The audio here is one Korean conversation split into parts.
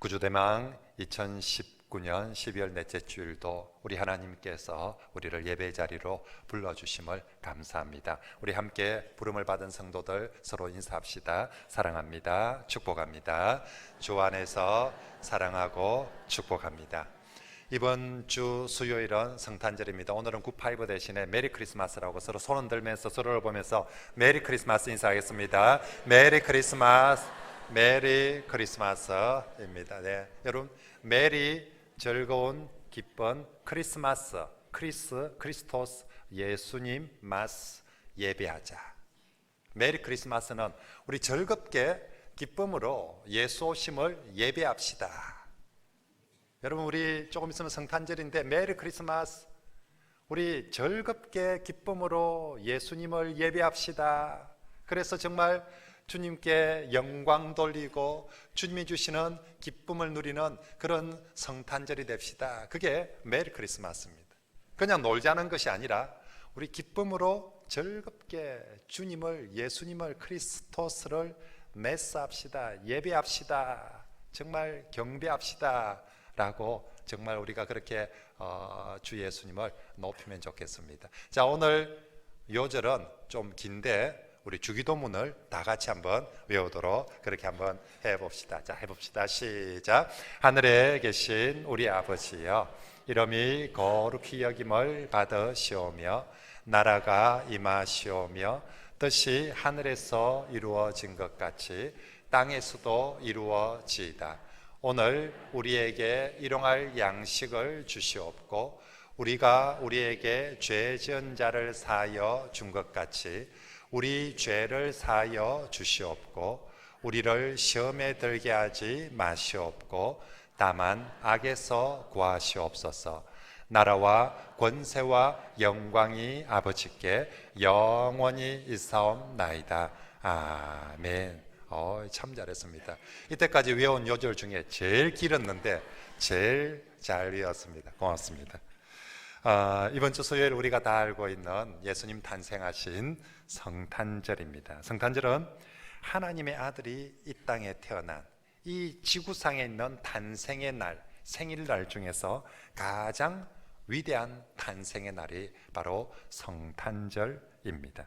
구주대망 2019년 12월 넷째 주일도 우리 하나님께서 우리를 예배 자리로 불러주심을 감사합니다. 우리 함께 부름을 받은 성도들 서로 인사합시다. 사랑합니다. 축복합니다. 주 안에서 사랑하고 축복합니다. 이번 주 수요일은 성탄절입니다. 오늘은 굿파이브 대신에 메리 크리스마스라고 서로 손 흔들면서 서로를 보면서 메리 크리스마스 인사하겠습니다. 메리 크리스마스, 메리 크리스마스입니다. 네, 여러분 메리 즐거운 기쁜 크리스마스, 크리스토스 예수님 마스 예배하자. 메리 크리스마스는 우리 즐겁게 기쁨으로 예수 오심을 예배합시다. 여러분 우리 조금 있으면 성탄절인데 메리 크리스마스, 우리 즐겁게 기쁨으로 예수님을 예배합시다. 그래서 정말 주님께 영광 돌리고 주님이 주시는 기쁨을 누리는 그런 성탄절이 됩시다. 그게 메리 크리스마스입니다. 그냥 놀자는 것이 아니라 우리 기쁨으로 즐겁게 주님을, 예수님을, 크리스토스를 메스합시다. 예배합시다. 정말 경배합시다 라고 정말 우리가 그렇게 주 예수님을 높이면 좋겠습니다. 자, 오늘 요절은 좀 긴데 우리 주기도문을 다 같이 한번 외우도록 그렇게 한번 해봅시다. 자, 해봅시다. 시작. 하늘에 계신 우리 아버지여, 이름이 거룩히 여김을 받으시오며 나라가 임하시오며 뜻이 하늘에서 이루어진 것 같이 땅에서도 이루어지이다. 오늘 우리에게 일용할 양식을 주시옵고 우리가 우리에게 죄 지은 자를 사하여 준 것 같이 우리 죄를 사하여 주시옵고 우리를 시험에 들게 하지 마시옵고 다만 악에서 구하시옵소서. 나라와 권세와 영광이 아버지께 영원히 있사옵나이다. 아멘. 참 잘했습니다. 이때까지 외운 요절 중에 제일 길었는데 제일 잘 외웠습니다. 고맙습니다. 이번 주 수요일 우리가 다 알고 있는 예수님 탄생하신 성탄절입니다. 성탄절은 하나님의 아들이 이 땅에 태어난 이 지구상에 있는 탄생의 날, 생일날 중에서 가장 위대한 탄생의 날이 바로 성탄절입니다.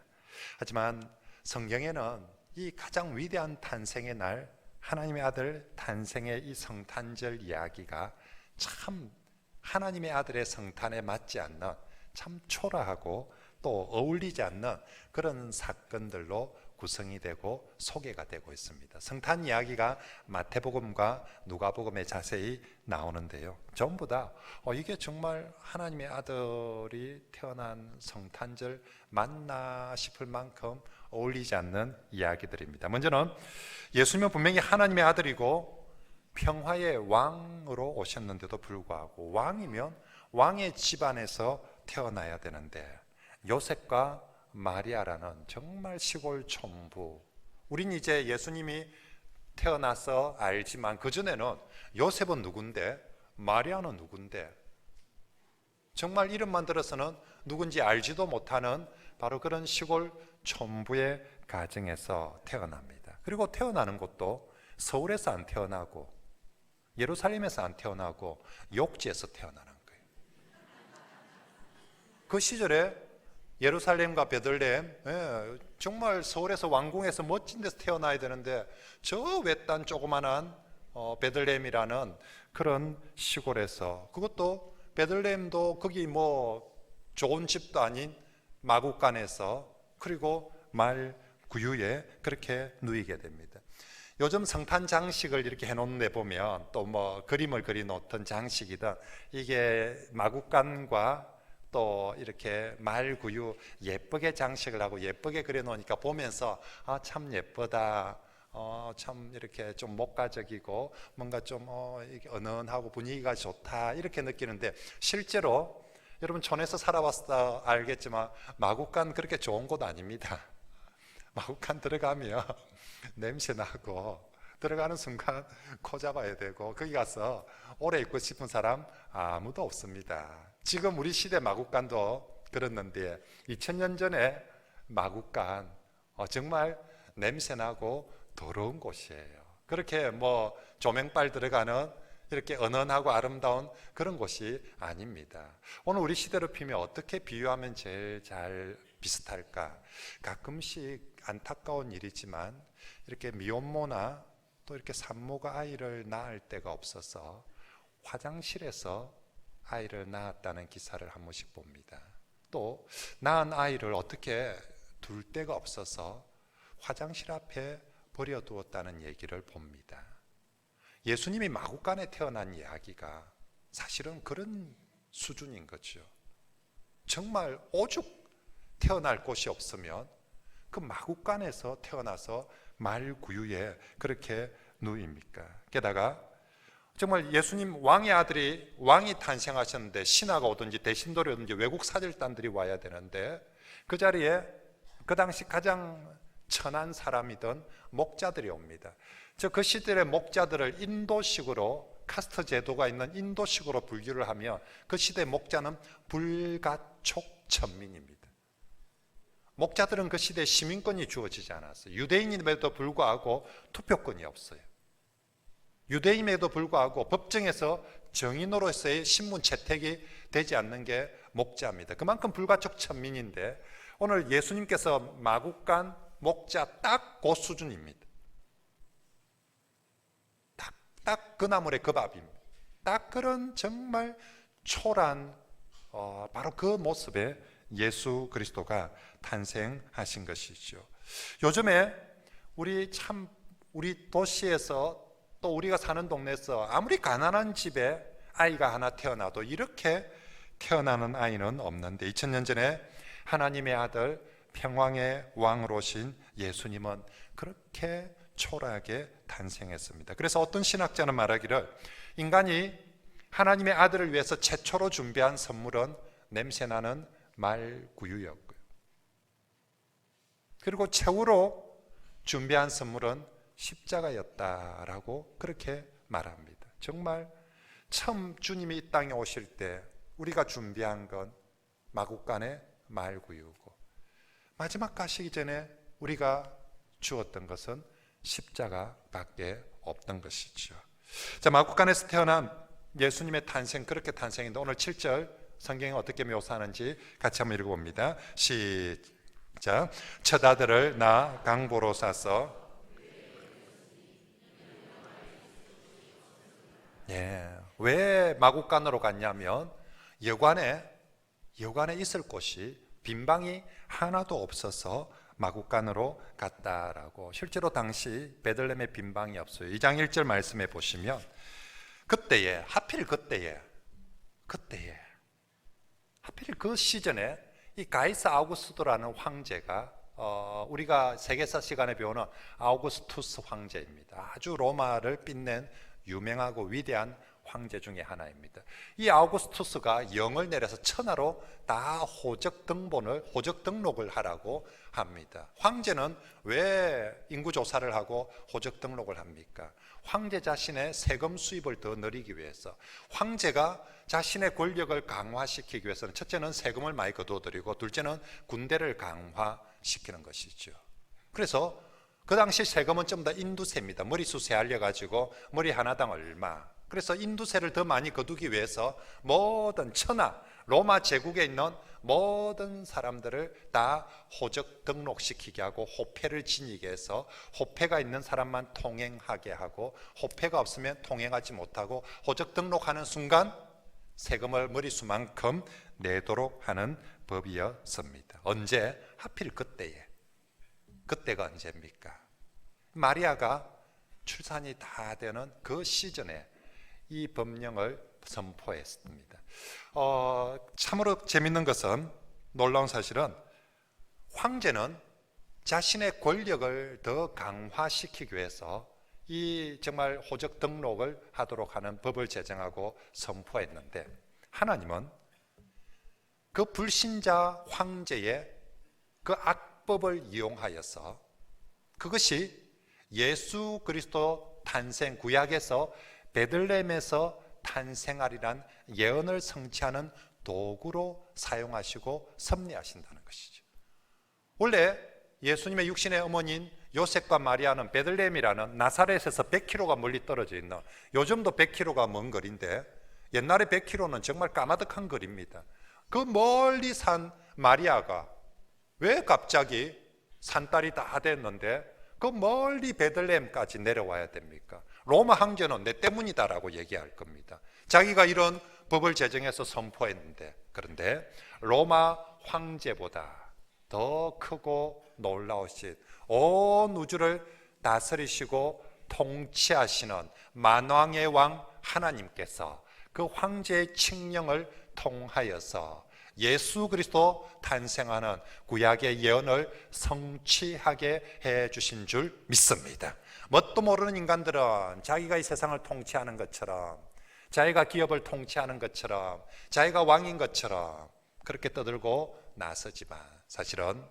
하지만 성경에는 이 가장 위대한 탄생의 날, 하나님의 아들 탄생의 이 성탄절 이야기가 참 하나님의 아들의 성탄에 맞지 않는, 참 초라하고 또 어울리지 않는 그런 사건들로 구성이 되고 소개가 되고 있습니다. 성탄 이야기가 마태복음과 누가복음에 자세히 나오는데요, 전부 다 이게 정말 하나님의 아들이 태어난 성탄절 맞나 싶을 만큼 어울리지 않는 이야기들입니다. 먼저는 예수님은 분명히 하나님의 아들이고 평화의 왕으로 오셨는데도 불구하고 왕이면 왕의 집안에서 태어나야 되는데 요셉과 마리아라는 정말 시골 촌부, 우린 이제 예수님이 태어나서 알지만 그전에는 요셉은 누군데 마리아는 누군데 정말 이름만 들어서는 누군지 알지도 못하는 바로 그런 시골 촌부의 가정에서 태어납니다. 그리고 태어나는 것도 서울에서 안 태어나고 예루살렘에서 안 태어나고 욕지에서 태어나는 거예요. 그 시절에 예루살렘과 베들레헴, 정말 서울에서 왕궁에서 멋진 데서 태어나야 되는데 저 외딴 조그만한 베들레헴이라는 그런 시골에서, 그것도 베들레헴도 거기 뭐 좋은 집도 아닌 마구간에서, 그리고 말 구유에 그렇게 누이게 됩니다. 요즘 성탄 장식을 이렇게 해놓는 데 보면 또 뭐 그림을 그려놓던 장식이든 이게 마구간과 또 이렇게 말구유 예쁘게 장식을 하고 예쁘게 그려놓으니까 보면서 참 예쁘다, 참 이렇게 좀 목가적이고 뭔가 좀 이렇게 은은하고 분위기가 좋다 이렇게 느끼는데, 실제로 여러분 촌에서 살아봤다 알겠지만 마구간 그렇게 좋은 곳 아닙니다. 마구간 들어가면 냄새 나고 들어가는 순간 코 잡아야 되고 거기 가서 오래 있고 싶은 사람 아무도 없습니다. 지금 우리 시대 마구간도 그렇는데 2000년 전에 마구간 정말 냄새나고 더러운 곳이에요. 그렇게 뭐 조명빨 들어가는 이렇게 은은하고 아름다운 그런 곳이 아닙니다. 오늘 우리 시대로 피면 어떻게 비유하면 제일 잘 비슷할까? 가끔씩 안타까운 일이지만 이렇게 미혼모나 또 이렇게 산모가 아이를 낳을 데가 없어서 화장실에서 아이를 낳았다는 기사를 한 번씩 봅니다. 또 낳은 아이를 어떻게 둘 데가 없어서 화장실 앞에 버려두었다는 얘기를 봅니다. 예수님이 마구간에 태어난 이야기가 사실은 그런 수준인 거죠. 정말 오죽 태어날 곳이 없으면 그 마구간에서 태어나서 말구유에 그렇게 누입니까? 게다가 정말 예수님 왕의 아들이 왕이 탄생하셨는데 신하가 오든지 대신돌이 오든지 외국 사절단들이 와야 되는데 그 자리에 그 당시 가장 천한 사람이던 목자들이 옵니다. 그 시대의 목자들을 인도식으로 카스트 제도가 있는 인도식으로 분류를 하면 그 시대 목자는 불가촉천민입니다. 목자들은 그 시대에 시민권이 주어지지 않았어요. 유대인임에도 불구하고 투표권이 없어요. 유대인임에도 불구하고 법정에서 정인으로서의 신분 채택이 되지 않는 게 목자입니다. 그만큼 불가촉천민인데 오늘 예수님께서 마구간 목자 딱 그 수준입니다. 딱 그 나물의 그 밥입니다. 딱 그런 정말 초란 바로 그 모습에 예수 그리스도가 탄생하신 것이죠. 요즘에 우리 도시에서 또 우리가 사는 동네에서 아무리 가난한 집에 아이가 하나 태어나도 이렇게 태어나는 아이는 없는데 2000년 전에 하나님의 아들 평왕의 왕으로 오신 예수님은 그렇게 초라하게 탄생했습니다. 그래서 어떤 신학자는 말하기를 인간이 하나님의 아들을 위해서 최초로 준비한 선물은 냄새나는 말구유였고요. 그리고 최후로 준비한 선물은 십자가였다라고 그렇게 말합니다. 정말 처음 주님이 이 땅에 오실 때 우리가 준비한 건 마구간의 말구유고 마지막 가시기 전에 우리가 주었던 것은 십자가밖에 없던 것이죠. 자, 마구간에서 태어난 예수님의 탄생, 그렇게 탄생인데 오늘 7절 성경이 어떻게 묘사하는지 같이 한번 읽어봅니다. 시작. 첫 아들을 나 강보로 싸서 왜 마구간으로 갔냐면 여관에 있을 곳이 빈방이 하나도 없어서 마구간으로 갔다라고. 실제로 당시 베들레헴에 빈방이 없어요. 2장 1절 말씀해 보시면 그때에 하필 그 시즌에 이 가이사 아우구스토라는 황제가 우리가 세계사 시간에 배우는 아우구스투스 황제입니다. 아주 로마를 빛낸 유명하고 위대한 황제 중에 하나입니다. 이 아우구스투스가 영을 내려서 천하로 다 호적 등록을 하라고 합니다. 황제는 왜 인구 조사를 하고 호적 등록을 합니까? 황제 자신의 세금 수입을 더 늘리기 위해서. 황제가 자신의 권력을 강화시키기 위해서는 첫째는 세금을 많이 거둬들이고 둘째는 군대를 강화시키는 것이죠. 그래서 그 당시 세금은 좀 더 인두세입니다. 머리수세 알려가지고 머리 하나당 얼마. 그래서 인두세를 더 많이 거두기 위해서 모든 천하 로마 제국에 있는 모든 사람들을 다 호적 등록시키게 하고 호패를 지니게 해서 호패가 있는 사람만 통행하게 하고 호패가 없으면 통행하지 못하고 호적 등록하는 순간 세금을 머리수만큼 내도록 하는 법이었습니다. 언제? 하필 그때에. 그때가 언제입니까? 마리아가 출산이 다 되는 그 시즌에 이 법령을 선포했습니다. 참으로 재밌는 것은, 놀라운 사실은 황제는 자신의 권력을 더 강화시키기 위해서 이 정말 호적 등록을 하도록 하는 법을 제정하고 선포했는데 하나님은 그 불신자 황제의 그 악법을 이용하여서 그것이 예수 그리스도 탄생, 구약에서 베들레헴에서 탄생하리란 예언을 성취하는 도구로 사용하시고 섭리하신다는 것이죠. 원래 예수님의 육신의 어머니인 요셉과 마리아는 베들레헴이라는 나사렛에서 100km가 멀리 떨어져 있는, 요즘도 100km가 먼 거리인데 옛날에 100km는 정말 까마득한 거리입니다. 그 멀리 산 마리아가 왜 갑자기 산딸이 다 됐는데 그 멀리 베들레헴까지 내려와야 됩니까? 로마 황제는 내 때문이다라고 얘기할 겁니다. 자기가 이런 법을 제정해서 선포했는데, 그런데 로마 황제보다 더 크고 놀라우신 온 우주를 다스리시고 통치하시는 만왕의 왕 하나님께서 그 황제의 칙령을 통하여서 예수 그리스도 탄생하는 구약의 예언을 성취하게 해 주신 줄 믿습니다. 뭣도 모르는 인간들은 자기가 이 세상을 통치하는 것처럼, 자기가 기업을 통치하는 것처럼, 자기가 왕인 것처럼 그렇게 떠들고 나서지만, 사실은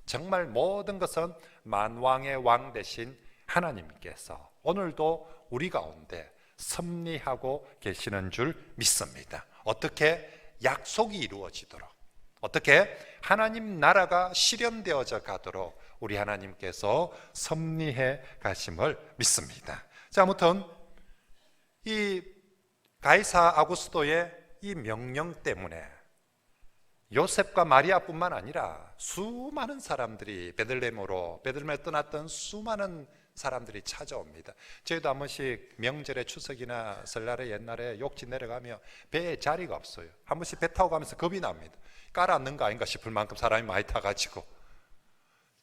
정말 모든 것은 만왕의 왕 되신 하나님께서 오늘도 우리 가운데 섭리하고 계시는 줄 믿습니다. 어떻게 약속이 이루어지도록, 어떻게 하나님 나라가 실현되어져 가도록 우리 하나님께서 섭리해 가심을 믿습니다. 자, 아무튼 이 가이사 아구스도의 이 명령 때문에 요셉과 마리아뿐만 아니라 수많은 사람들이 베들레헴에 떠났던 수많은 사람들이 찾아옵니다. 저희도 한 번씩 명절에 추석이나 설날에 옛날에 욕지 내려가면 배에 자리가 없어요. 한 번씩 배 타고 가면서 겁이 납니다. 깔아앉는 거 아닌가 싶을 만큼 사람이 많이 타가지고,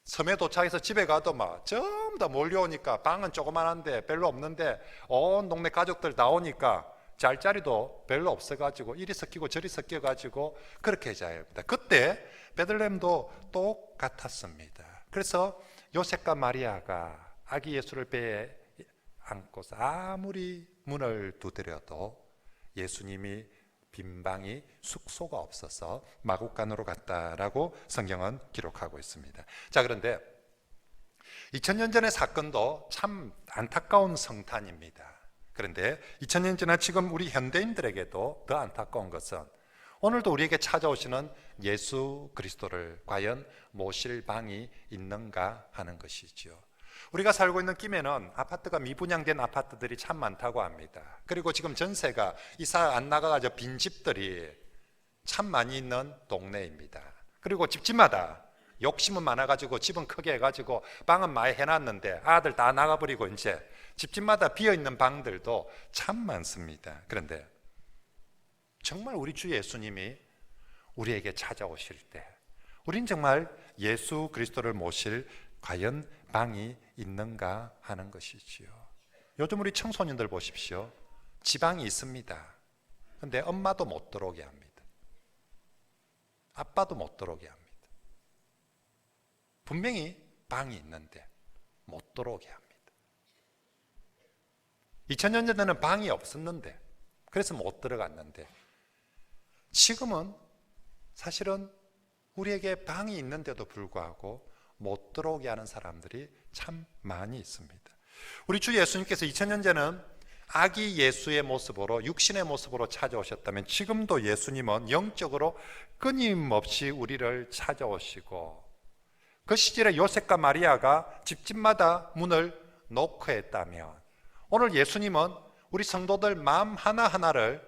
섬에 도착해서 집에 가도 막 전부 다 몰려오니까 방은 조그만한데 별로 없는데 온 동네 가족들 나오니까 잘 자리도 별로 없어가지고 이리 섞이고 저리 섞여가지고 그렇게 자야 합니다. 그때 베들레헴도 똑같았습니다. 그래서 요셉과 마리아가 아기 예수를 배에 안고서 아무리 문을 두드려도 예수님이 빈 방이 숙소가 없어서 마국간으로 갔다라고 성경은 기록하고 있습니다. 자, 그런데 2000년 전의 사건도 참 안타까운 성탄입니다. 그런데 2000년 전에 지금 우리 현대인들에게도 더 안타까운 것은 오늘도 우리에게 찾아오시는 예수 그리스도를 과연 모실 방이 있는가 하는 것이지요. 우리가 살고 있는 김에는 아파트가 미분양된 아파트들이 참 많다고 합니다. 그리고 지금 전세가 이사 안 나가가지고 빈 집들이 참 많이 있는 동네입니다. 그리고 집집마다 욕심은 많아가지고 집은 크게 해가지고 방은 많이 해놨는데 아들 다 나가버리고 이제 집집마다 비어있는 방들도 참 많습니다. 그런데 정말 우리 주 예수님이 우리에게 찾아오실 때 우린 정말 예수 그리스도를 모실 과연 방이 있는가 하는 것이지요. 요즘 우리 청소년들 보십시오. 지방이 있습니다. 그런데 엄마도 못 들어오게 합니다. 아빠도 못 들어오게 합니다. 분명히 방이 있는데 못 들어오게 합니다. 2000년 전에는 방이 없었는데 그래서 못 들어갔는데 지금은 사실은 우리에게 방이 있는데도 불구하고 못 들어오게 하는 사람들이 참 많이 있습니다. 우리 주 예수님께서 2000년 전에는 아기 예수의 모습으로 육신의 모습으로 찾아오셨다면 지금도 예수님은 영적으로 끊임없이 우리를 찾아오시고 그 시절에 요셉과 마리아가 집집마다 문을 노크했다면 오늘 예수님은 우리 성도들 마음 하나하나를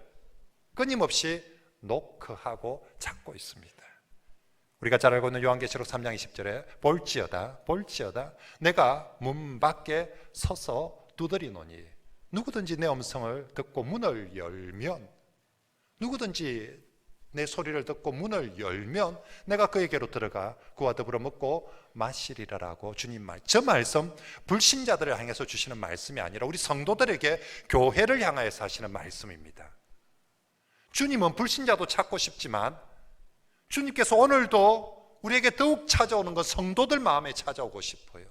끊임없이 노크하고 찾고 있습니다. 우리가 잘 알고 있는 요한계시록 3장 20절에 볼지어다 내가 문 밖에 서서 두드리노니 누구든지 내 음성을 듣고 문을 열면 누구든지 내 소리를 듣고 문을 열면 내가 그에게로 들어가 그와 더불어 먹고 마시리라라고 주님 말. 저 말씀 불신자들을 향해서 주시는 말씀이 아니라 우리 성도들에게 교회를 향하여서 하시는 말씀입니다. 주님은 불신자도 찾고 싶지만 주님께서 오늘도 우리에게 더욱 찾아오는 건 성도들 마음에 찾아오고 싶어요.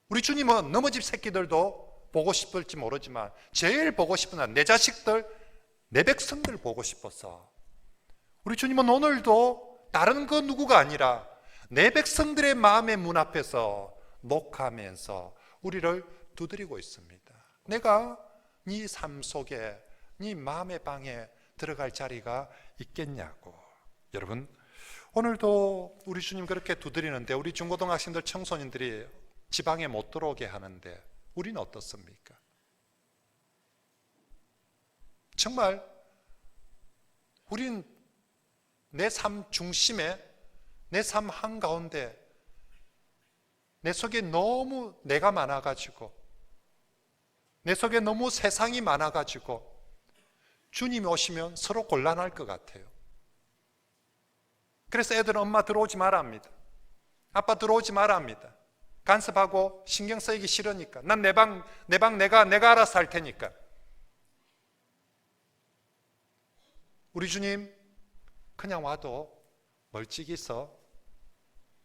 우리 주님은 너머집 새끼들도 보고 싶을지 모르지만 제일 보고 싶은 건 내 자식들, 내 백성들 보고 싶어서 우리 주님은 오늘도 다른 그 누구가 아니라 내 백성들의 마음의 문 앞에서 녹화하면서 우리를 두드리고 있습니다. 내가 네 삶 속에 네 마음의 방에 들어갈 자리가 있겠냐고. 여러분, 오늘도 우리 주님 그렇게 두드리는데 우리 중고등학생들 청소년들이 지방에 못 들어오게 하는데 우리는 어떻습니까? 정말 우린 내 삶 중심에, 내 삶 한가운데 내 속에 너무 내가 많아가지고, 내 속에 너무 세상이 많아가지고 주님이 오시면 서로 곤란할 것 같아요. 그래서 애들은 엄마 들어오지 마라 합니다. 아빠 들어오지 마라 합니다. 간섭하고 신경 쓰이기 싫으니까. 난 내 방 내가 알아서 할 테니까. 우리 주님 그냥 와도 멀찍이서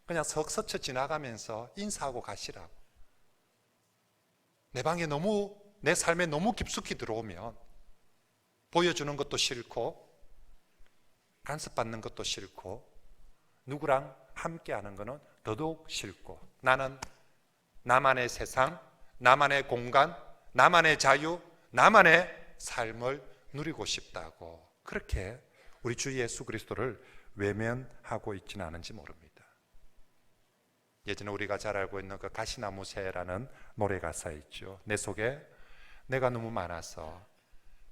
그냥 석 스쳐 지나가면서 인사하고 가시라고. 내 방에 너무, 내 삶에 너무 깊숙이 들어오면 보여주는 것도 싫고 간섭받는 것도 싫고 누구랑 함께하는 것은 더더욱 싫고, 나는 나만의 세상, 나만의 공간, 나만의 자유, 나만의 삶을 누리고 싶다고 그렇게 우리 주 예수 그리스도를 외면하고 있지는 않은지 모릅니다. 예전에 우리가 잘 알고 있는 그 가시나무 새라는 노래 가사 있죠. 내 속에 내가 너무 많아서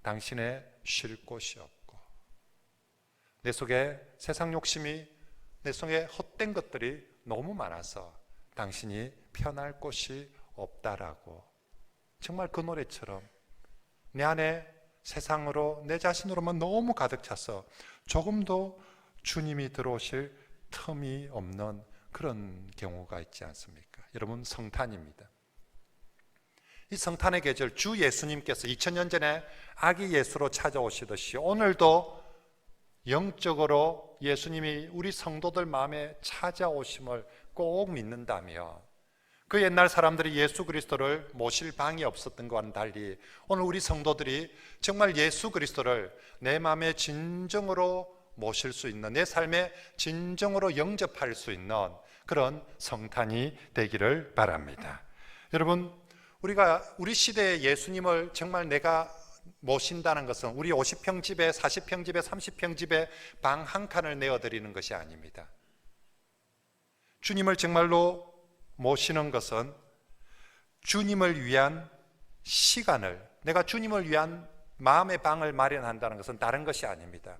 당신의 쉴 곳이 없고, 내 속에 세상 욕심이, 내 속에 헛된 것들이 너무 많아서 당신이 편할 곳이 없다라고. 정말 그 노래처럼 내 안에 세상으로, 내 자신으로만 너무 가득 차서 조금도 주님이 들어오실 틈이 없는 그런 경우가 있지 않습니까? 여러분, 성탄입니다. 이 성탄의 계절, 주 예수님께서 2000년 전에 아기 예수로 찾아오시듯이 오늘도 영적으로 예수님이 우리 성도들 마음에 찾아오심을 꼭 믿는다며, 그 옛날 사람들이 예수 그리스도를 모실 방이 없었던 것과는 달리 오늘 우리 성도들이 정말 예수 그리스도를 내 마음에 진정으로 모실 수 있는, 내 삶에 진정으로 영접할 수 있는 그런 성탄이 되기를 바랍니다. 여러분, 우리 시대의 예수님을 정말 내가 모신다는 것은 우리 50평 집에, 40평 집에, 30평 집에 방 한 칸을 내어드리는 것이 아닙니다. 주님을 정말로 모시는 것은 주님을 위한 시간을, 내가 주님을 위한 마음의 방을 마련한다는 것은 다른 것이 아닙니다.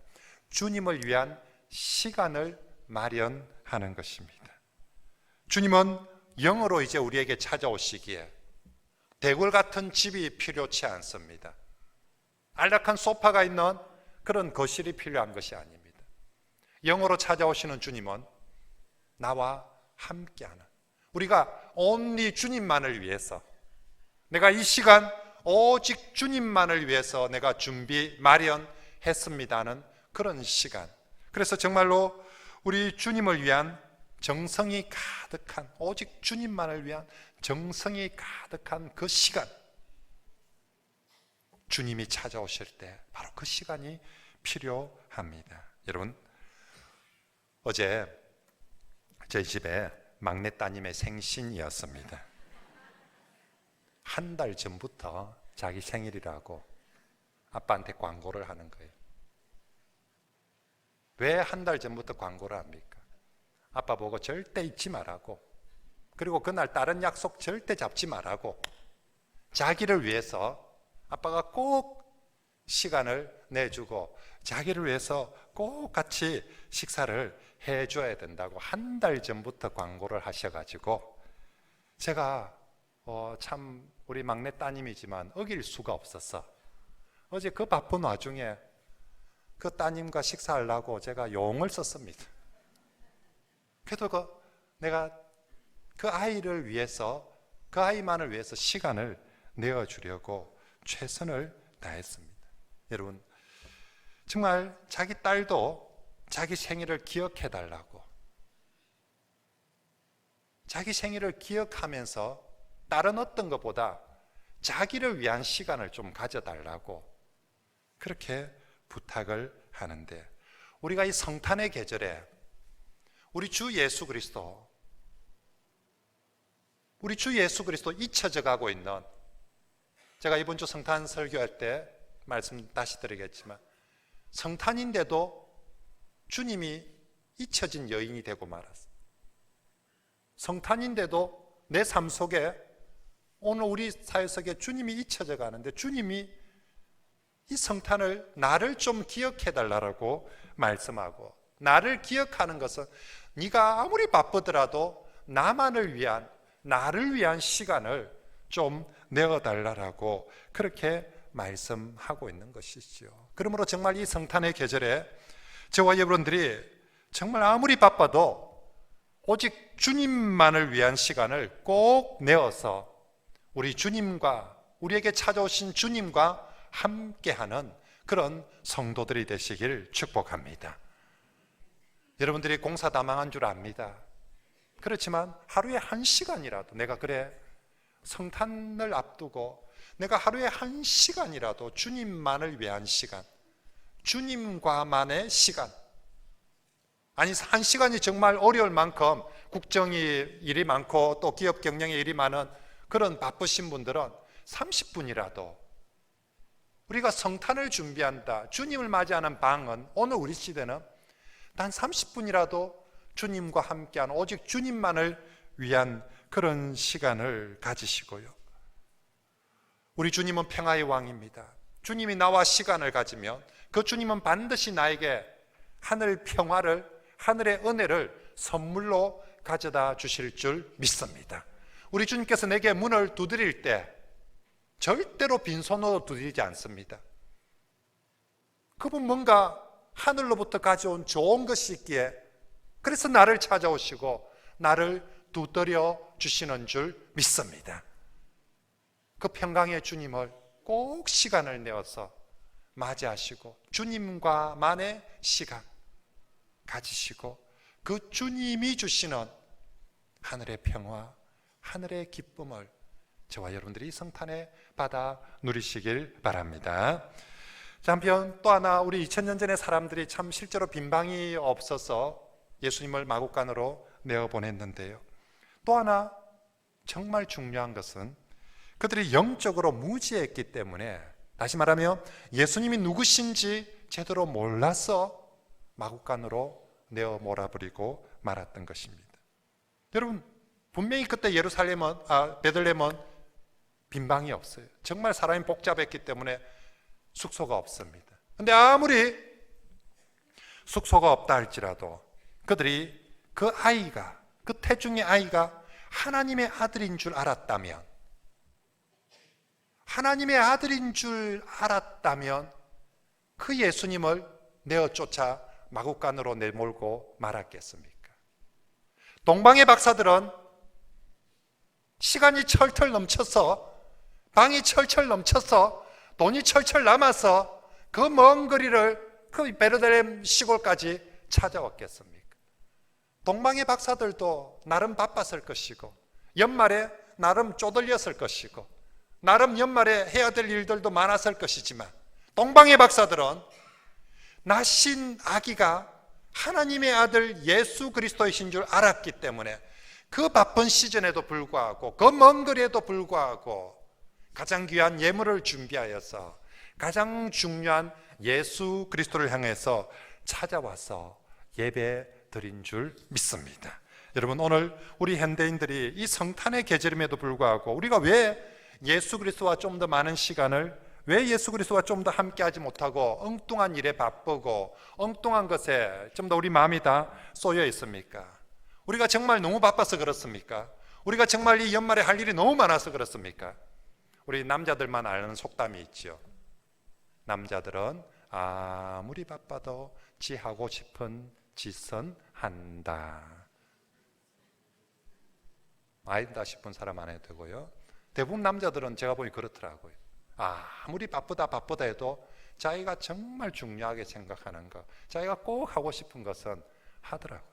주님을 위한 시간을 마련하는 것입니다. 주님은 영으로 이제 우리에게 찾아오시기에 대궐 같은 집이 필요치 않습니다. 안락한 소파가 있는 그런 거실이 필요한 것이 아닙니다. 영으로 찾아오시는 주님은 나와 함께하는, 우리가 온리 주님만을 위해서, 내가 이 시간 오직 주님만을 위해서 내가 준비 마련했습니다는 그런 시간. 그래서 정말로 우리 주님을 위한 정성이 가득한, 오직 주님만을 위한 정성이 가득한 그 시간, 주님이 찾아오실 때 바로 그 시간이 필요합니다. 여러분, 어제 저희 집에 막내 따님의 생신이었습니다. 한 달 전부터 자기 생일이라고 아빠한테 광고를 하는 거예요. 왜 한 달 전부터 광고를 합니까? 아빠 보고 절대 잊지 말라고, 그리고 그날 다른 약속 절대 잡지 말라고, 자기를 위해서 아빠가 꼭 시간을 내주고 자기를 위해서 꼭 같이 식사를 해줘야 된다고 한 달 전부터 광고를 하셔가지고 제가 참 우리 막내 따님이지만 어길 수가 없었어. 어제 그 바쁜 와중에 그 따님과 식사하려고 제가 용을 썼습니다. 그래도 내가 그 아이를 위해서, 그 아이만을 위해서 시간을 내어주려고 최선을 다했습니다. 여러분, 정말 자기 딸도 자기 생일을 기억해달라고, 자기 생일을 기억하면서 다른 어떤 것보다 자기를 위한 시간을 좀 가져달라고 그렇게 부탁을 하는데, 우리가 이 성탄의 계절에 우리 주 예수 그리스도 잊혀져 가고 있는, 제가 이번 주 성탄 설교할 때 말씀 다시 드리겠지만 성탄인데도 주님이 잊혀진 여인이 되고 말았어. 성탄인데도 내 삶 속에 오늘 우리 사회 속에 주님이 잊혀져 가는데 주님이 이 성탄을 나를 좀 기억해 달라고 말씀하고, 나를 기억하는 것은 네가 아무리 바쁘더라도 나를 위한 시간을 좀 내어달라고 그렇게 말씀하고 있는 것이죠. 그러므로 정말 이 성탄의 계절에 저와 여러분들이 정말 아무리 바빠도 오직 주님만을 위한 시간을 꼭 내어서 우리 주님과, 우리에게 찾아오신 주님과 함께하는 그런 성도들이 되시길 축복합니다. 여러분들이 공사 다 망한 줄 압니다. 그렇지만 하루에 1시간이라도 내가 성탄을 앞두고 내가 하루에 1시간이라도 주님만을 위한 시간, 주님과만의 시간, 아니 1시간이 정말 어려울 만큼 국정이 일이 많고 또 기업 경영에 일이 많은 그런 바쁘신 분들은 30분이라도 우리가 성탄을 준비한다, 주님을 맞이하는 방은 오늘 우리 시대는 단 30분이라도 주님과 함께하는 오직 주님만을 위한 그런 시간을 가지시고요. 우리 주님은 평화의 왕입니다. 주님이 나와 시간을 가지면 그 주님은 반드시 나에게 하늘 평화를, 하늘의 은혜를 선물로 가져다 주실 줄 믿습니다. 우리 주님께서 내게 문을 두드릴 때 절대로 빈손으로 두드리지 않습니다. 그분 뭔가 하늘로부터 가져온 좋은 것이 있기에 그래서 나를 찾아오시고 나를 두드려 주시는 줄 믿습니다. 그 평강의 주님을 꼭 시간을 내어서 맞이하시고 주님과만의 시간 가지시고 그 주님이 주시는 하늘의 평화, 하늘의 기쁨을 저와 여러분들이 성탄에 받아 누리시길 바랍니다. 자, 한편 또 하나 우리 2000년 전의 사람들이 참 실제로 빈방이 없어서 예수님을 마국간으로 내어보냈는데요. 또 하나 정말 중요한 것은 그들이 영적으로 무지했기 때문에, 다시 말하면 예수님이 누구신지 제대로 몰라서 마국간으로 내어 몰아버리고 말았던 것입니다. 여러분, 분명히 그때 베들레헴은 빈방이 없어요. 정말 사람이 복잡했기 때문에 숙소가 없습니다. 그런데 아무리 숙소가 없다 할지라도 그들이 그 태중의 아이가 하나님의 아들인 줄 알았다면, 그 예수님을 내어 쫓아 마국간으로 내몰고 말았겠습니까? 동방의 박사들은 시간이 철철 넘쳐서, 방이 철철 넘쳐서, 돈이 철철 남아서 그 먼 거리를 그 베르들렘 시골까지 찾아왔겠습니까? 동방의 박사들도 나름 바빴을 것이고 연말에 나름 쪼들렸을 것이고 나름 연말에 해야 될 일들도 많았을 것이지만 동방의 박사들은 나신 아기가 하나님의 아들 예수 그리스도이신 줄 알았기 때문에 그 바쁜 시즌에도 불구하고 그 먼 거리에도 불구하고 가장 귀한 예물을 준비하여서 가장 중요한 예수 그리스도를 향해서 찾아와서 예배 드린 줄 믿습니다. 여러분, 오늘 우리 현대인들이 이 성탄의 계절임에도 불구하고 우리가 왜 예수 그리스도와 좀 더 많은 시간을, 왜 예수 그리스도와 좀 더 함께하지 못하고 엉뚱한 일에 바쁘고 엉뚱한 것에 좀 더 우리 마음이 다 쏘여 있습니까? 우리가 정말 너무 바빠서 그렇습니까? 우리가 정말 이 연말에 할 일이 너무 많아서 그렇습니까? 우리 남자들만 아는 속담이 있죠. 남자들은 아무리 바빠도 지 하고 싶은 짓은 한다. 아니다 싶은 사람 안 해도 되고요. 대부분 남자들은 제가 보니 그렇더라고요. 아무리 바쁘다 해도 자기가 정말 중요하게 생각하는 것, 자기가 꼭 하고 싶은 것은 하더라고요.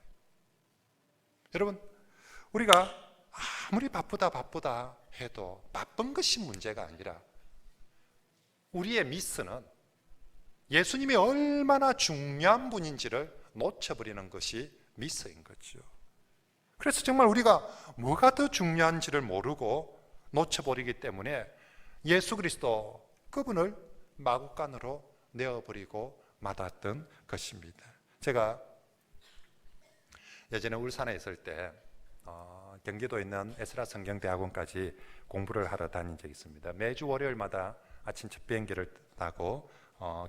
여러분, 우리가 아무리 바쁘다 해도 바쁜 것이 문제가 아니라 우리의 미스는 예수님이 얼마나 중요한 분인지를 놓쳐버리는 것이 미스인 거죠. 그래서 정말 우리가 뭐가 더 중요한지를 모르고 놓쳐버리기 때문에 예수 그리스도 그분을 마국간으로 내어버리고 맞았던 것입니다. 제가 예전에 울산에 있을 때 경기도에 있는 에스라 성경대학원까지 공부를 하러 다닌 적이 있습니다. 매주 월요일마다 아침 첫 비행기를 타고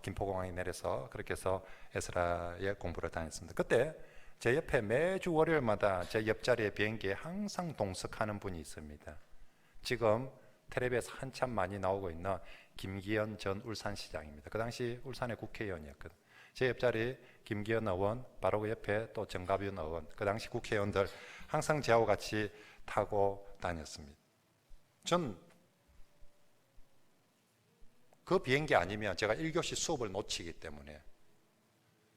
김포공항에 내려서 그렇게 해서 에스라에 공부를 다녔습니다. 그때 제 옆에 매주 월요일마다 제 옆자리에 비행기에 항상 동석하는 분이 있습니다. 지금 텔레비에서 한참 많이 나오고 있는 김기현 전 울산시장입니다. 그 당시 울산의 국회의원이었거든요. 제 옆자리 김기현 의원, 바로 그 옆에 또 정가윤 의원, 그 당시 국회의원들 항상 저하고 같이 타고 다녔습니다. 전 그 비행기 아니면 제가 1교시 수업을 놓치기 때문에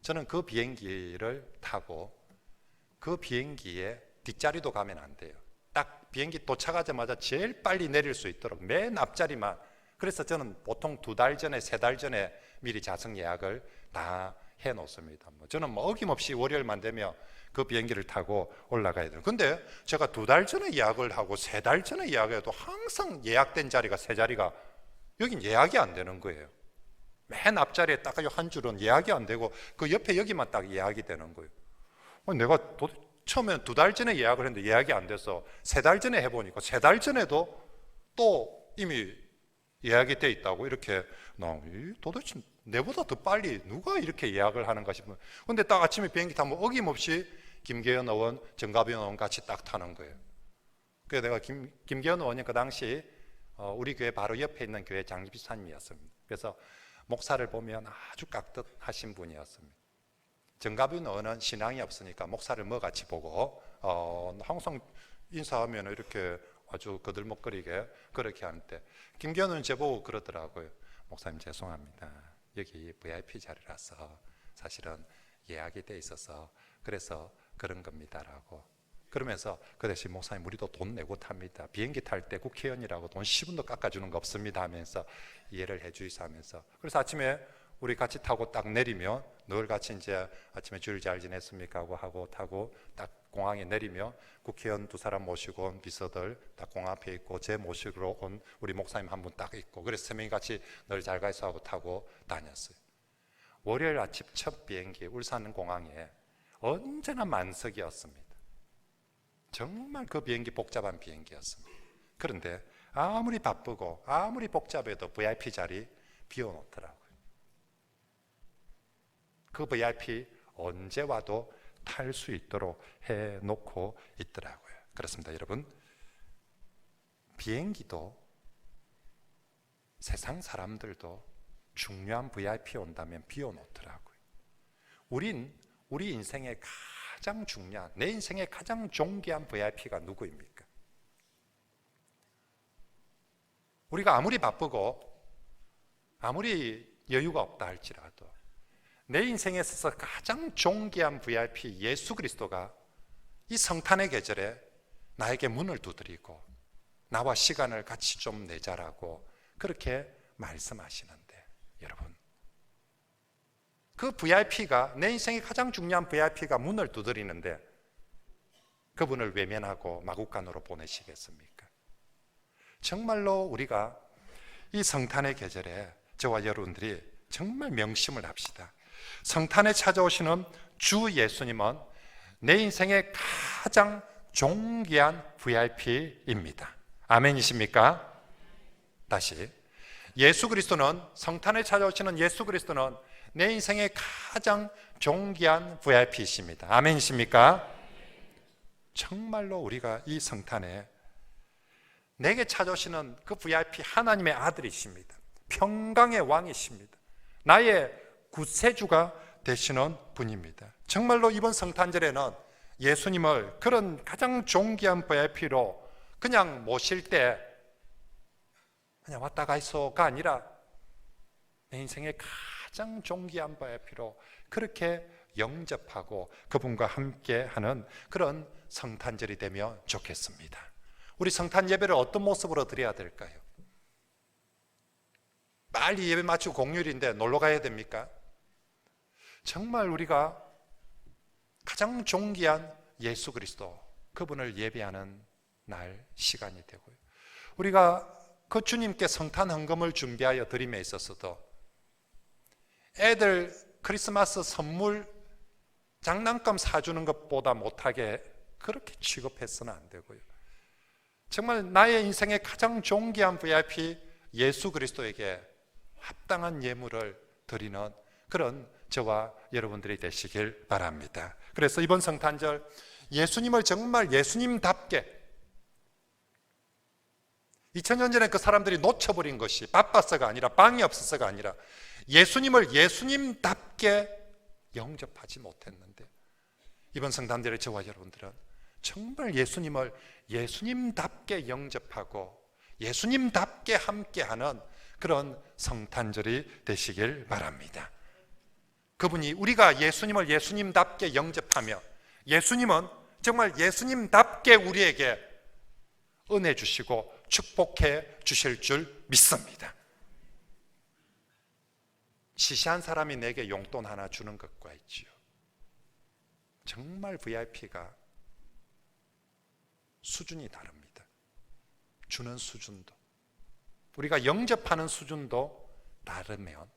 저는 그 비행기를 타고 그 비행기에 뒷자리도 가면 안 돼요. 딱 비행기 도착하자마자 제일 빨리 내릴 수 있도록 맨 앞자리만. 그래서 저는 보통 2달 전에 3달 전에 미리 좌석 예약을 다 해놓습니다. 저는 어김없이 월요일만 되면 그 비행기를 타고 올라가야 돼요. 근데 제가 2달 전에 예약을 하고 3달 전에 예약해도 항상 예약된 자리가 3자리가 여긴 예약이 안 되는 거예요. 맨 앞자리에 딱 한 줄은 예약이 안 되고 그 옆에 여기만 딱 예약이 되는 거예요. 내가 처음에 2달 전에 예약을 했는데 예약이 안 돼서 3달 전에 해보니까 3달 전에도 또 이미 예약이 돼 있다고 이렇게 도대체 내보다 더 빨리 누가 이렇게 예약을 하는가 싶어요. 근데 딱 아침에 비행기 타면 어김없이 김계현 의원, 정가빈 의원 같이 딱 타는 거예요. 그래서 내가 김계현 의원이 그 당시 우리 교회 바로 옆에 있는 교회 장집사님이었습니다. 그래서 목사를 보면 아주 깍듯하신 분이었습니다. 정가빈 의원은 신앙이 없으니까 목사를 뭐같이 보고 항상 인사하면 이렇게 아주 거들먹거리게 그렇게 하는데 김계현 의원은 제보고 그러더라고요. 목사님 죄송합니다. 여기 VIP 자리라서 사실은 예약이 돼 있어서 그래서 그런 겁니다라고. 그러면서 그 대신 목사님 우리도 돈 내고 탑니다. 비행기 탈 때 국회의원이라고 돈 10원도 깎아주는 거 없습니다 하면서 이해를 해주이소 하면서. 그래서 아침에 우리 같이 타고 딱 내리면 늘 같이 이제 아침에 줄 잘 지냈습니까 하고 타고 딱 공항에 내리면 국회의원 2사람 모시고 온 비서들 딱 공항 앞에 있고 제 모시러 온 우리 목사님 한 분 딱 있고 그래서 3명이 같이 늘 잘 가있어 하고 타고 다녔어요. 월요일 아침 첫 비행기 울산 공항에 언제나 만석이었습니다. 정말 그 비행기 복잡한 비행기였습니다. 그런데 아무리 바쁘고 아무리 복잡해도 VIP 자리 비워놓더라고요. 그 VIP 언제 와도 탈 수 있도록 해놓고 있더라고요. 그렇습니다, 여러분. 비행기도 세상 사람들도 중요한 VIP 온다면 비워놓더라고요. 우리 인생의 가장 중요한, 내 인생의 가장 존귀한 VIP가 누구입니까? 우리가 아무리 바쁘고 아무리 여유가 없다 할지라도 내 인생에 있어서 가장 존귀한 VIP 예수 그리스도가 이 성탄의 계절에 나에게 문을 두드리고 나와 시간을 같이 좀 내자라고 그렇게 말씀하시는데, 여러분, 그 VIP가, 내 인생의 가장 중요한 VIP가 문을 두드리는데 그분을 외면하고 마구간으로 보내시겠습니까? 정말로 우리가 이 성탄의 계절에 저와 여러분들이 정말 명심을 합시다. 성탄에 찾아오시는 주 예수님은 내 인생의 가장 존귀한 VIP입니다. 아멘이십니까? 다시, 예수 그리스도는, 성탄에 찾아오시는 예수 그리스도는 내 인생의 가장 존귀한 VIP이십니다. 아멘이십니까? 정말로 우리가 이 성탄에 내게 찾아오시는 그 VIP 하나님의 아들이십니다. 평강의 왕이십니다. 나의 구세주가 되시는 분입니다. 정말로 이번 성탄절에는 예수님을 그런 가장 존귀한 VIP로 그냥 모실 때 그냥 왔다 가이소가 아니라 내 인생의 가장 존귀한 VIP로 그렇게 영접하고 그분과 함께하는 그런 성탄절이 되면 좋겠습니다. 우리 성탄 예배를 어떤 모습으로 드려야 될까요? 빨리 예배 마치고 공휴일인데 놀러 가야 됩니까? 정말 우리가 가장 존귀한 예수 그리스도, 그분을 예배하는 날, 시간이 되고요. 우리가 그 주님께 성탄 헌금을 준비하여 드림에 있어서도 애들 크리스마스 선물 장난감 사주는 것보다 못하게 그렇게 취급해서는 안 되고요. 정말 나의 인생의 가장 존귀한 VIP 예수 그리스도에게 합당한 예물을 드리는 그런 저와 여러분들이 되시길 바랍니다. 그래서 이번 성탄절 예수님을 정말 예수님답게, 2000년 전에 그 사람들이 놓쳐버린 것이 바빠서가 아니라 방이 없어서가 아니라 예수님을 예수님답게 영접하지 못했는데, 이번 성탄절에 저와 여러분들은 정말 예수님을 예수님답게 영접하고 예수님답게 함께하는 그런 성탄절이 되시길 바랍니다. 그분이, 우리가 예수님을 예수님답게 영접하며 예수님은 정말 예수님답게 우리에게 은혜 주시고 축복해 주실 줄 믿습니다. 시시한 사람이 내게 용돈 하나 주는 것과 있지요. 정말 VIP가 수준이 다릅니다. 주는 수준도, 우리가 영접하는 수준도 다르면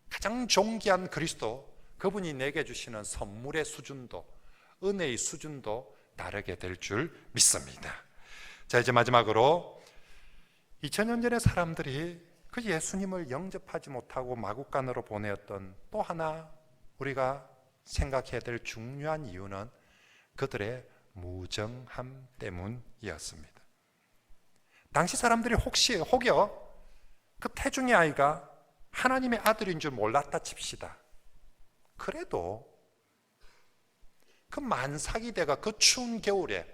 가장 존귀한 그리스도, 그분이 내게 주시는 선물의 수준도, 은혜의 수준도 다르게 될 줄 믿습니다. 자, 이제 마지막으로 2000년 전의 사람들이 그 예수님을 영접하지 못하고 마구간으로 보내었던 또 하나 우리가 생각해야 될 중요한 이유는 그들의 무정함 때문이었습니다. 당시 사람들이 혹여 그 태중의 아이가 하나님의 아들인 줄 몰랐다 칩시다. 그래도 그 만삭이 되가 그 추운 겨울에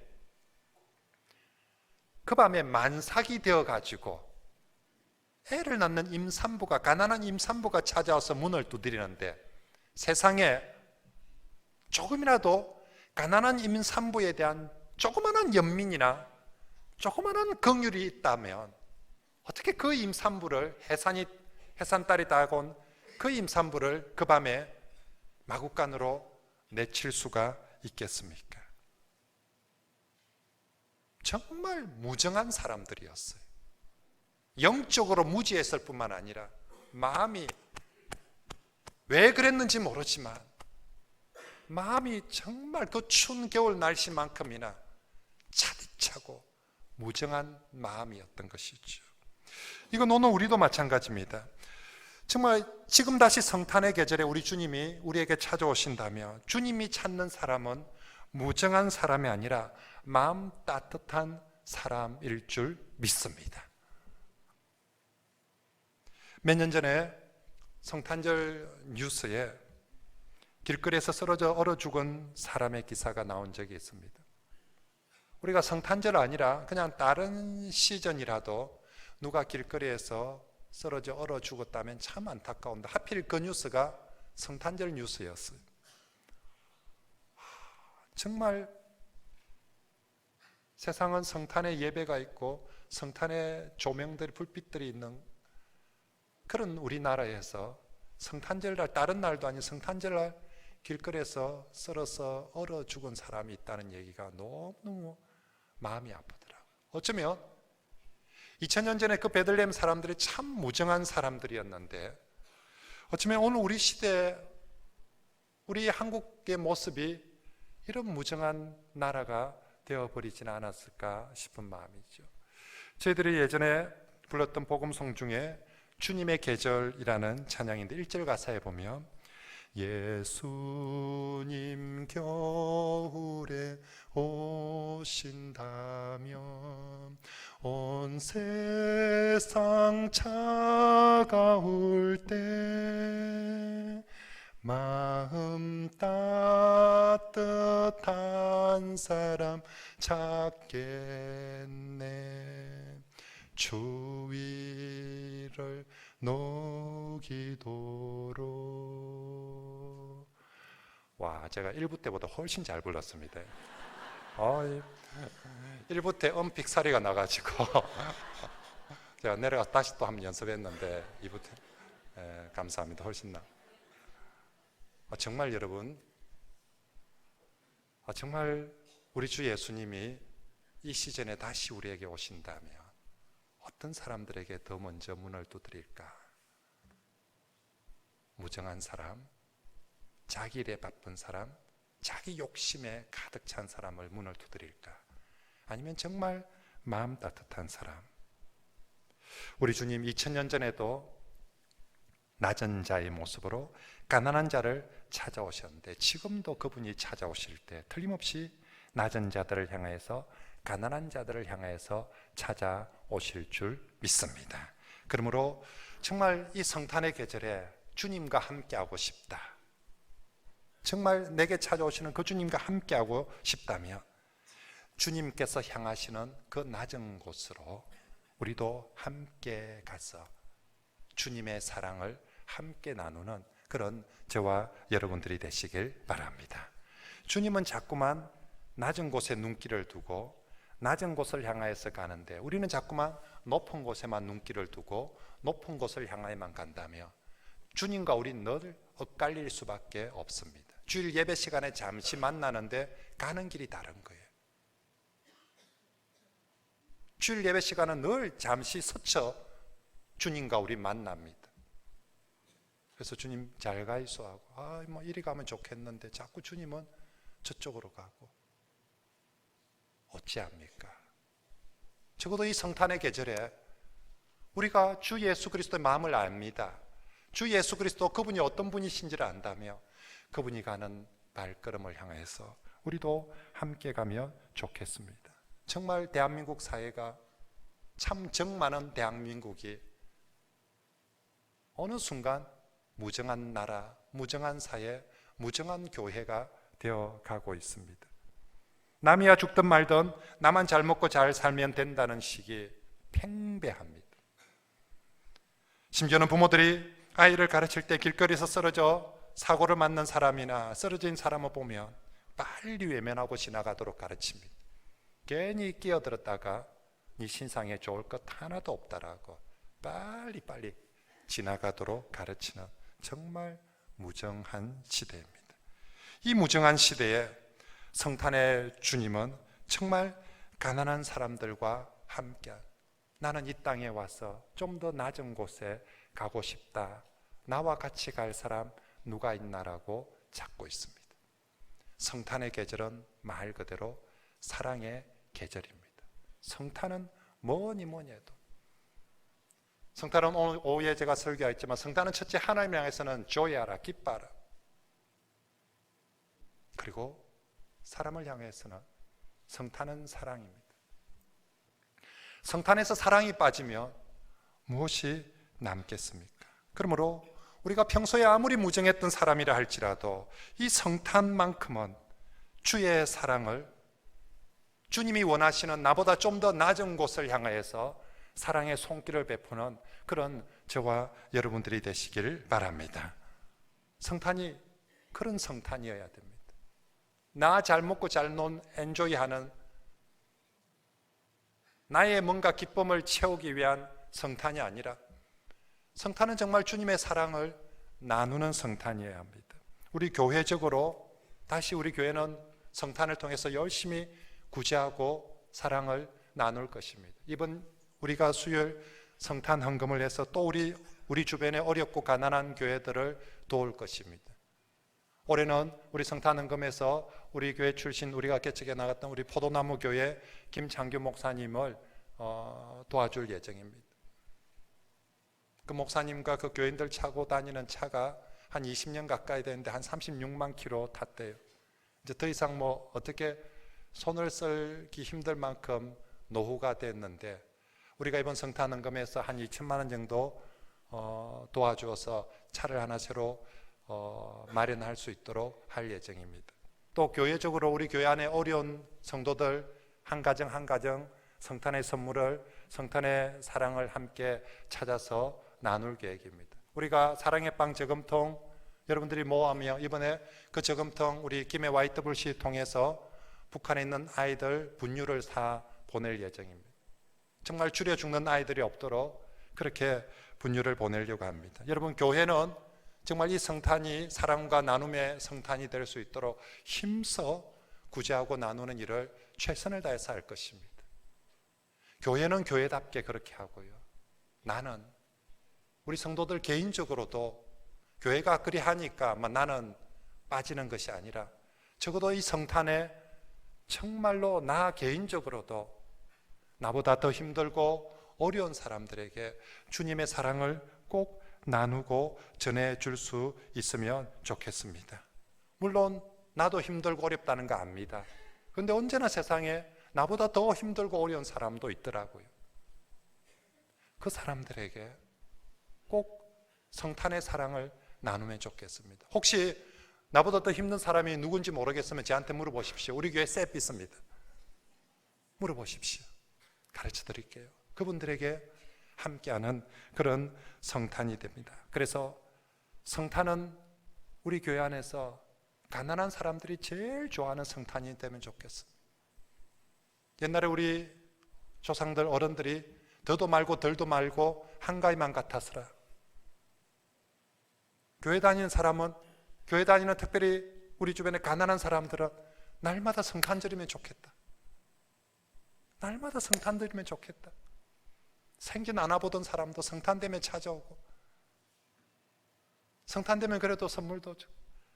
그 밤에 만삭이 되어 가지고 애를 낳는 임산부가, 가난한 임산부가 찾아와서 문을 두드리는데, 세상에 조금이라도 가난한 임산부에 대한 조그마한 연민이나 조그마한 긍휼이 있다면 어떻게 그 임산부를, 해산달이 다가온 그 임산부를 그 밤에 마구간으로 내칠 수가 있겠습니까? 정말 무정한 사람들이었어요. 영적으로 무지했을 뿐만 아니라 마음이, 왜 그랬는지 모르지만 마음이 정말 그 추운 겨울 날씨만큼이나 차디차고 무정한 마음이었던 것이죠. 이건 오늘 우리도 마찬가지입니다. 정말 지금 다시 성탄의 계절에 우리 주님이 우리에게 찾아오신다면 주님이 찾는 사람은 무정한 사람이 아니라 마음 따뜻한 사람일 줄 믿습니다. 몇 년 전에 성탄절 뉴스에 길거리에서 쓰러져 얼어 죽은 사람의 기사가 나온 적이 있습니다. 우리가 성탄절 아니라 그냥 다른 시즌이라도 누가 길거리에서 쓰러져 얼어 죽었다면 참 안타까운데 하필 그 뉴스가 성탄절 뉴스였어요. 정말 세상은 성탄의 예배가 있고 성탄의 조명들, 불빛들이 있는 그런 우리나라에서 성탄절날, 다른 날도 아닌 성탄절날 길거리에서 썰어서 얼어 죽은 사람이 있다는 얘기가 너무너무 마음이 아프더라고요. 어쩌면 2000년 전에 그 베들레헴 사람들이 참 무정한 사람들이었는데 어쩌면 오늘 우리 시대, 우리 한국의 모습이 이런 무정한 나라가 되어버리지는 않았을까 싶은 마음이죠. 저희들이 예전에 불렀던 복음송 중에 주님의 계절이라는 찬양인데 1절 가사에 보면 예수님 겨울에 오신다면 온 세상 차가울 때 마음 따뜻한 사람 찾겠네 주위를 녹이도록. 와, 제가 1부 때보다 훨씬 잘 불렀습니다. 1부 때 음픽사리가 나가지고 제가 내려가서 다시 또 한번 연습했는데 2부 때 감사합니다. 훨씬 나. 정말 여러분, 정말 우리 주 예수님이 이 시즌에 다시 우리에게 오신다면 어떤 사람들에게 더 먼저 문을 두드릴까? 무정한 사람, 자기 일에 바쁜 사람, 자기 욕심에 가득 찬 사람을 문을 두드릴까? 아니면 정말 마음 따뜻한 사람? 우리 주님 2000년 전에도 낮은 자의 모습으로 가난한 자를 찾아오셨는데 지금도 그분이 찾아오실 때 틀림없이 낮은 자들을 향해서, 가난한 자들을 향해서 찾아오실 줄 믿습니다. 그러므로 정말 이 성탄의 계절에 주님과 함께하고 싶다, 정말 내게 찾아오시는 그 주님과 함께하고 싶다면 주님께서 향하시는 그 낮은 곳으로 우리도 함께 가서 주님의 사랑을 함께 나누는 그런 저와 여러분들이 되시길 바랍니다. 주님은 자꾸만 낮은 곳에 눈길을 두고 낮은 곳을 향하여서 가는데 우리는 자꾸만 높은 곳에만 눈길을 두고 높은 곳을 향하여만 간다며 주님과 우리는 늘 엇갈릴 수밖에 없습니다. 주일 예배 시간에 잠시 만나는데 가는 길이 다른 거예요. 주일 예배 시간은 늘 잠시 스쳐 주님과 우리 만납니다. 그래서 주님 잘 가이소 하고 뭐 이리 가면 좋겠는데 자꾸 주님은 저쪽으로 가고 어찌합니까? 적어도 이 성탄의 계절에 우리가 주 예수 그리스도의 마음을 압니다. 주 예수 그리스도 그분이 어떤 분이신지를 안다며 그분이 가는 발걸음을 향해서 우리도 함께 가면 좋겠습니다. 정말 대한민국 사회가 참 정 많은 대한민국이 어느 순간 무정한 나라, 무정한 사회, 무정한 교회가 되어 가고 있습니다. 남이야 죽든 말든 나만 잘 먹고 잘 살면 된다는 식이 팽배합니다. 심지어는 부모들이 아이를 가르칠 때 길거리에서 쓰러져 사고를 맞는 사람이나 쓰러진 사람을 보면 빨리 외면하고 지나가도록 가르칩니다. 괜히 끼어들었다가 네 신상에 좋을 것 하나도 없다라고 빨리빨리 지나가도록 가르치는 정말 무정한 시대입니다. 이 무정한 시대에 성탄의 주님은 정말 가난한 사람들과 함께 나는 이 땅에 와서 좀 더 낮은 곳에 가고 싶다, 나와 같이 갈 사람 누가 있나라고 찾고 있습니다. 성탄의 계절은 말 그대로 사랑의 계절입니다. 성탄은 뭐니 해도 성탄은 오후에 제가 설교했지만 성탄은 첫째 하나님을 향해서는 조회하라, 기뻐하라. 그리고 사람을 향해서는 성탄은 사랑입니다. 성탄에서 사랑이 빠지면 무엇이 남겠습니까? 그러므로 우리가 평소에 아무리 무정했던 사람이라 할지라도 이 성탄만큼은 주의 사랑을, 주님이 원하시는 나보다 좀 더 낮은 곳을 향하여서 사랑의 손길을 베푸는 그런 저와 여러분들이 되시길 바랍니다. 성탄이 그런 성탄이어야 됩니다. 나 잘 먹고 잘 논 엔조이하는 나의 뭔가 기쁨을 채우기 위한 성탄이 아니라 성탄은 정말 주님의 사랑을 나누는 성탄이어야 합니다. 우리 교회적으로 다시 우리 교회는 성탄을 통해서 열심히 구제하고 사랑을 나눌 것입니다. 이번 우리가 수요일 성탄 헌금을 해서 또 우리 주변에 어렵고 가난한 교회들을 도울 것입니다. 올해는 우리 성탄 헌금에서 우리 교회 출신 우리가 개척해 나갔던 우리 포도나무 교회 김창규 목사님을 도와줄 예정입니다. 그 목사님과 그 교인들 차고 다니는 차가 한 20년 가까이 되는데 한 36만 킬로 탔대요. 이제 더 이상 뭐 어떻게 손을 쓸기 힘들 만큼 노후가 됐는데 우리가 이번 성탄 헌금에서 한 2천만 원 정도 도와주어서 차를 하나 새로 마련할 수 있도록 할 예정입니다. 또 교회적으로 우리 교회 안에 어려운 성도들 한 가정 한 가정 성탄의 선물을, 성탄의 사랑을 함께 찾아서 나눌 계획입니다. 우리가 사랑의 빵 저금통 여러분들이 모아며 이번에 그 저금통 우리 김해 YWC 통해서 북한에 있는 아이들 분유를 사 보낼 예정입니다. 정말 줄여 죽는 아이들이 없도록 그렇게 분유를 보내려고 합니다. 여러분, 교회는 정말 이 성탄이 사랑과 나눔의 성탄이 될 수 있도록 힘써 구제하고 나누는 일을 최선을 다해서 할 것입니다. 교회는 교회답게 그렇게 하고요. 나는 우리 성도들 개인적으로도 교회가 그리 하니까 나는 빠지는 것이 아니라 적어도 이 성탄에 정말로 나 개인적으로도 나보다 더 힘들고 어려운 사람들에게 주님의 사랑을 꼭 나누고 전해줄 수 있으면 좋겠습니다. 물론 나도 힘들고 어렵다는 거 압니다. 그런데 언제나 세상에 나보다 더 힘들고 어려운 사람도 있더라고요. 그 사람들에게 꼭 성탄의 사랑을 나누면 좋겠습니다. 혹시 나보다 더 힘든 사람이 누군지 모르겠으면 저한테 물어보십시오. 우리 교회 셉 있습니다. 물어보십시오. 가르쳐 드릴게요. 그분들에게 함께하는 그런 성탄이 됩니다. 그래서 성탄은 우리 교회 안에서 가난한 사람들이 제일 좋아하는 성탄이 되면 좋겠습니다. 옛날에 우리 조상들 어른들이 더도 말고 덜도 말고 한가위만 같았으라. 교회 다니는 사람은, 교회 다니는 특별히 우리 주변에 가난한 사람들은 날마다 성탄 드리면 좋겠다. 날마다 성탄 드리면 좋겠다. 생전 안 와보던 사람도 성탄 되면 찾아오고, 성탄 되면 그래도 선물도 주고,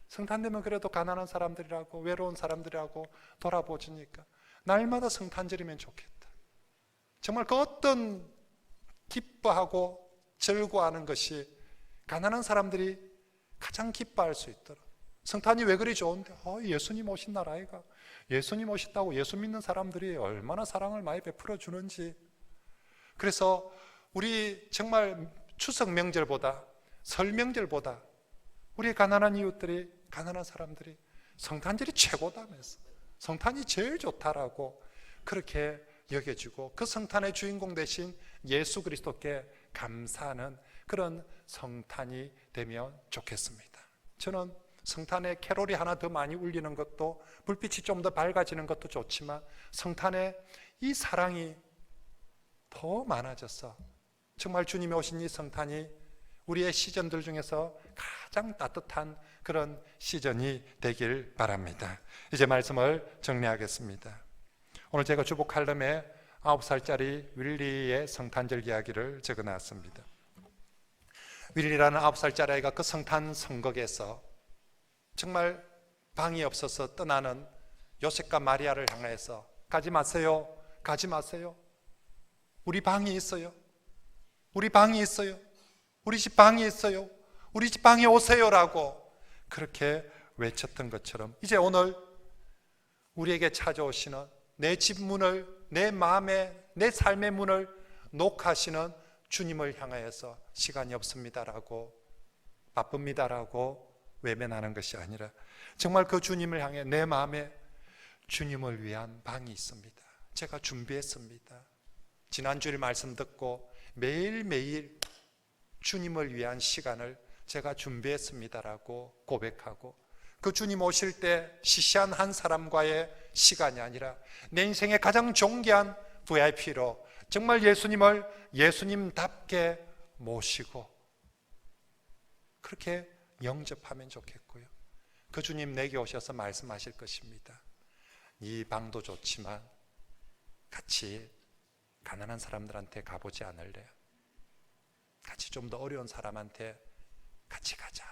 성탄 되면 그래도 가난한 사람들이라고, 외로운 사람들이라고 돌아보주니까 날마다 성탄 드리면 좋겠다. 정말 그 어떤 기뻐하고 즐거워하는 것이 가난한 사람들이 가장 기뻐할 수 있도록. 성탄이 왜 그리 좋은데? 예수님 오신 날 아이가. 예수님 오셨다고 예수 믿는 사람들이 얼마나 사랑을 많이 베풀어 주는지. 그래서 우리 정말 추석 명절보다, 설 명절보다 우리 가난한 이웃들이, 가난한 사람들이 성탄절이 최고다면서, 성탄이 제일 좋다라고 그렇게 여겨주고, 그 성탄의 주인공 대신 예수 그리스도께 감사하는 그런 성탄이 되면 좋겠습니다. 저는 성탄에 캐롤이 하나 더 많이 울리는 것도, 불빛이 좀 더 밝아지는 것도 좋지만 성탄에 이 사랑이 더 많아져서 정말 주님이 오신 이 성탄이 우리의 시즌들 중에서 가장 따뜻한 그런 시즌이 되길 바랍니다. 이제 말씀을 정리하겠습니다. 오늘 제가 주보 칼럼에 9살짜리 윌리의 성탄절 이야기를 적어놨습니다. 윌리라는 9살짜리 아이가 그 성탄 성극에서 정말 방이 없어서 떠나는 요셉과 마리아를 향해서 가지 마세요, 가지 마세요. 우리 방이 있어요. 우리 방이 있어요. 우리 집 방이 있어요. 우리 집 방에 오세요라고 그렇게 외쳤던 것처럼 이제 오늘 우리에게 찾아오시는 내 집 문을, 내 마음의, 내 삶의 문을 녹하시는 주님을 향하여서 시간이 없습니다라고, 바쁩니다라고 외면하는 것이 아니라 정말 그 주님을 향해 내 마음에 주님을 위한 방이 있습니다. 제가 준비했습니다. 지난주에 말씀 듣고 매일매일 주님을 위한 시간을 제가 준비했습니다라고 고백하고, 그 주님 오실 때 시시한 한 사람과의 시간이 아니라 내 인생의 가장 존귀한 VIP로 정말 예수님을 예수님답게 모시고 그렇게 영접하면 좋겠고요. 그 주님 내게 오셔서 말씀하실 것입니다. 이 방도 좋지만 같이 가난한 사람들한테 가보지 않을래요? 같이 좀 더 어려운 사람한테 같이 가자.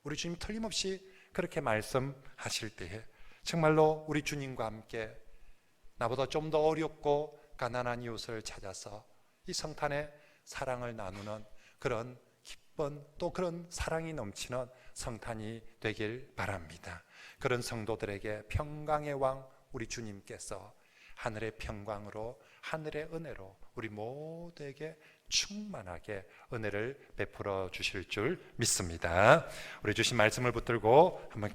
우리 주님 틀림없이 그렇게 말씀하실 때에 정말로 우리 주님과 함께 나보다 좀 더 어렵고 가난한 이웃을 찾아서 이 성탄의 사랑을 나누는 그런 기쁜, 또 그런 사랑이 넘치는 성탄이 되길 바랍니다. 그런 성도들에게 평강의 왕 우리 주님께서 하늘의 평강으로, 하늘의 은혜로 우리 모두에게 충만하게 은혜를 베풀어 주실 줄 믿습니다. 우리 주신 말씀을 붙들고 한번